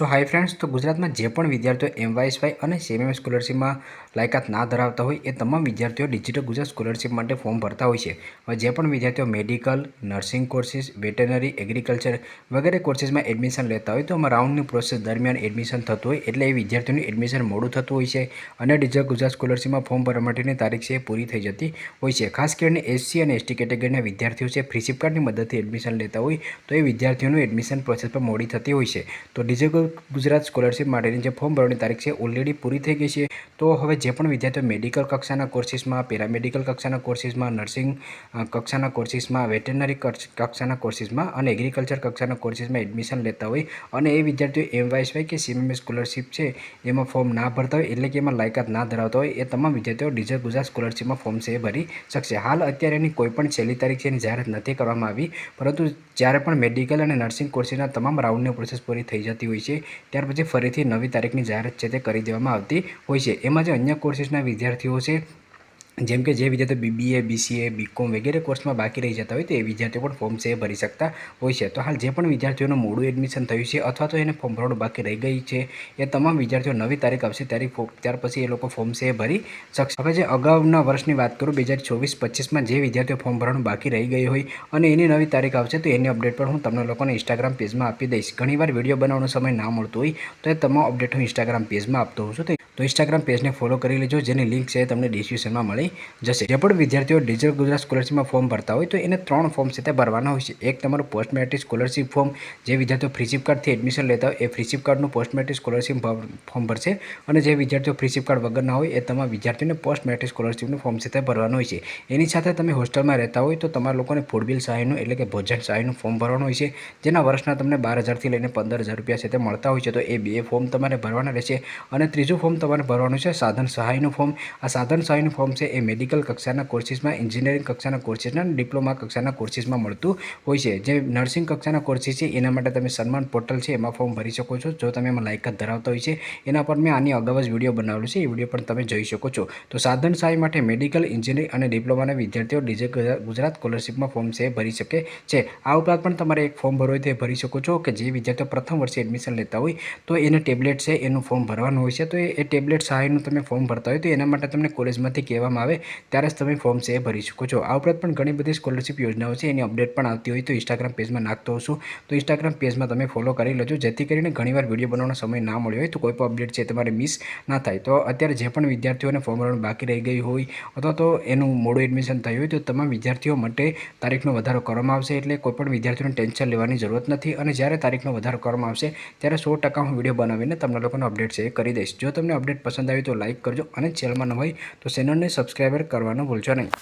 Hi friends, તો ગુજરાતમાં જે પણ વિદ્યાર્થીઓ એમવાયએસવાય અને સીએમએમ સ્કોલરશિપમાં લાયકાત ના ધરાવતા હોય એ તમામ વિદ્યાર્થીઓ ડિજિટલ ગુજરાત સ્કોલરશિપ માટે ફોર્મ ભરતા હોય છે. હવે જે પણ વિદ્યાર્થીઓ medical, nursing courses, veterinary, agriculture વગેરે કોર્સીસમાં એડમિશન લેતા હોય તો આમાં રાઉન્ડની પ્રોસેસ દરમિયાન એડમિશન થતું હોય એટલે એ વિદ્યાર્થીઓનું એડમિશન મોડું થતું હોય છે અને ડિજિટલ ગુજરાત સ્કોલરશિપમાં ફોર્મ ભરવા માટેની તારીખ છે એ પૂરી થઈ જતી હોય છે. ખાસ કરીને એસસી અને એસટી કેટેગરીના વિદ્યાર્થીઓ છે ફ્રીશિપ કાર્ડની મદદથી એડમિશન લેતા હોય તો એ વિદ્યાર્થીઓનું એડમિશન પ્રોસેસ પર મોડી થતી હોય છે. તો ડિજિટલ ગુજરાત સ્કોલરશિપ માટેની જે ફોર્મ ભરવાની તારીખ છે ઓલરેડી પૂરી થઈ ગઈ છે. તો હવે જે પણ વિદ્યાર્થીઓ મેડિકલ કક્ષાના કોર્સીસમાં, પેરામેડિકલ કક્ષાના કોર્સીસમાં, નર્સિંગ કક્ષાના કોર્સીસમાં, વેટરનરી કક્ષાના કોર્સીસમાં અને એગ્રીકલ્ચર કક્ષાના કોર્સીસમાં એડમિશન લેતા હોય અને એ વિદ્યાર્થીઓ એમવાયએસવાય કે સીએમએમ સ્કોલરશિપ છે એમાં ફોર્મ ના ભરતા હોય એટલે કે એમાં લાયકાત ના ધરાવતા હોય એ તમામ વિદ્યાર્થીઓ ડિજિટલ ગુજરાત સ્કોલરશિપમાં ફોર્મ છે એ ભરી શકશે. હાલ અત્યારે એની કોઈ પણ છેલ્લી તારીખ છે એની જાહેરાત નથી કરવામાં આવી, પરંતુ જ્યારે પણ મેડિકલ અને નર્સિંગ કોર્સીસના તમામ રાઉન્ડની પ્રોસેસ પૂરી થઈ જતી હોય છે ત્યાર પછી ફરીથી નવી તારીખની જાહેરાત છે તે કરી દેવામાં આવતી હોય છે. એમાં જે અન્ય કોર્સીસના વિદ્યાર્થીઓ છે જેમ કે જે વિદ્યાર્થીઓ બીબીએ, બીસીએ, બીકોમ વગેરે કોર્સમાં બાકી રહી જતા હોય તો એ વિદ્યાર્થીઓ પણ ફોર્મ છે એ ભરી શકતા હોય છે. તો હાલ જે પણ વિદ્યાર્થીઓનું મોડું એડમિશન થયું છે અથવા તો એને ફોર્મ ભરવાનું બાકી રહી ગઈ છે એ તમામ વિદ્યાર્થીઓ નવી તારીખ આવશે ત્યાર પછી એ લોકો ફોર્મ છે એ ભરી શકશે. હવે જે અગાઉના વર્ષની વાત કરું 2024-25માં જે વિદ્યાર્થીઓ ફોર્મ ભરવાનું બાકી રહી ગઈ હોય અને એની નવી તારીખ આવશે તો એની અપડેટ પણ હું તમને લોકોને ઇન્સ્ટાગ્રામ પેજમાં આપી દઈશ. ઘણીવાર વિડીયો બનાવવાનો સમય ના મળતો હોય તો એ તમામ અપડેટ હું ઇન્સ્ટાગ્રામ પેજમાં આપતો હોઉં છું. તો ઇન્સ્ટાગ્રામ પેજને ફોલો કરી લેજો, જેની લિંક છે તમને ડિસ્ક્રિપ્શનમાં મળી જશે. જે પણ વિદ્યાર્થીઓ ડિજિટલ ગુજરાત સ્કોલરશિપમાં ફોર્મ ભરતા હોય તો એને 3 ફોર્મ છે તે ભરવાના હોય છે. એક તમારું પોસ્ટ મેટ્રિક સ્કોલરશિપ ફોર્મ, જે વિદ્યાર્થીઓ ફ્રીશિપ કાર્ડથી એડમિશન લેતા હોય એ ફ્રીશિપ કાર્ડનું પોસ્ટ મેટ્રિક સ્કોલરશિપ ફોર્મ ભરશે અને જે વિદ્યાર્થીઓ ફ્રીશિપ કાર્ડ વગરના હોય એ તમામ વિદ્યાર્થીઓને પોસ્ટ મેટ્રિક સ્કોલરશિપનું ફોર્મ છે તે ભરવાનું હોય છે. એની સાથે તમે હોસ્ટેલમાં રહેતા હોય તો તમારા લોકોને ફૂડ બિલ સહાયનું એટલે કે ભોજન સહાયનું ફોર્મ ભરવાનું હોય છે, જેના વર્ષના તમને 12,000થી લઈને 15,000 રૂપિયા છે તે મળતા હોય છે. તો એ 2 ફોર્મ તમારે ભરવાના રહેશે અને ત્રીજું ફોર્મ તમારે ભરવાનું છે સાધન સહાયનું ફોર્મ. આ સાધન સહાયનું ફોર્મ છે એ મેડિકલ કક્ષાના કોર્સીસમાં, એન્જિનિયરિંગ કક્ષાના કોર્સીસના અને ડિપ્લોમા કક્ષાના કોર્સીસમાં મળતું હોય છે. જે નર્સિંગ કક્ષાના કોર્સીસ છે એના માટે તમે સન્માન પોર્ટલ છે એમાં ફોર્મ ભરી શકો છો જો તમે એમાં લાયકાત ધરાવતા હોય છે. એના પર મેં આની અગાઉ જ વિડીયો બનાવેલો છે, એ વિડીયો પણ તમે જોઈ શકો છો. તો સાધન સહાય માટે મેડિકલ, એન્જિનિયરિંગ અને ડિપ્લોમાના વિદ્યાર્થીઓ ડિજિટલ ગુજરાત સ્કોલરશિપમાં ફોર્મ છે ભરી શકે છે. આ ઉપરાંત પણ તમારે એક ફોર્મ ભરવું હોય તો એ ભરી શકો છો કે જે વિદ્યાર્થીઓ પ્રથમ વર્ષે એડમિશન લેતા હોય તો એને ટેબ્લેટ છે એનું ફોર્મ ભરવાનું હોય છે. તો એ ટેબ્લેટ સહાયનું તમે ફોર્મ ભરતા હોય તો એના માટે તમને કોલેજમાંથી કહેવામાં આવે ત્યારે જ તમે ફોર્મ છે એ ભરી શકો છો. આ ઉપરાંત પણ ઘણી બધી સ્કોલરશિપ યોજનાઓ છે એની અપડેટ પણ આવતી હોય તો ઇન્સ્ટાગ્રામ પેજમાં નાખતો હોઉં છું. તો ઇન્સ્ટાગ્રામ પેજમાં તમે ફોલો કરી લેજો, જેથી કરીને ઘણીવાર વિડીયો બનાવવાનો સમય ના મળ્યો હોય તો કોઈ પણ અપડેટ છે તમારે મિસ ના થાય. તો અત્યારે જે પણ વિદ્યાર્થીઓને ફોર્મ ભરવાનું બાકી રહી ગયું હોય અથવા તો એનું મોડું એડમિશન થયું હોય તો તમામ વિદ્યાર્થીઓ માટે તારીખનો વધારો કરવામાં આવશે, એટલે કોઈ પણ વિદ્યાર્થીઓને ટેન્શન લેવાની જરૂરત નથી. અને જ્યારે તારીખનો વધારો કરવામાં આવશે ત્યારે 100% હું વિડીયો બનાવીને તમને લોકોને અપડેટ છે એ કરી દઈશ. જો તમને અપડેટ પસંદ આવી તો લાઇક કરજો અને ચેનલમાં ન હોય તો ચેનલને સબસ્ક્રાઈબર કરવાનું ભૂલશો નહીં.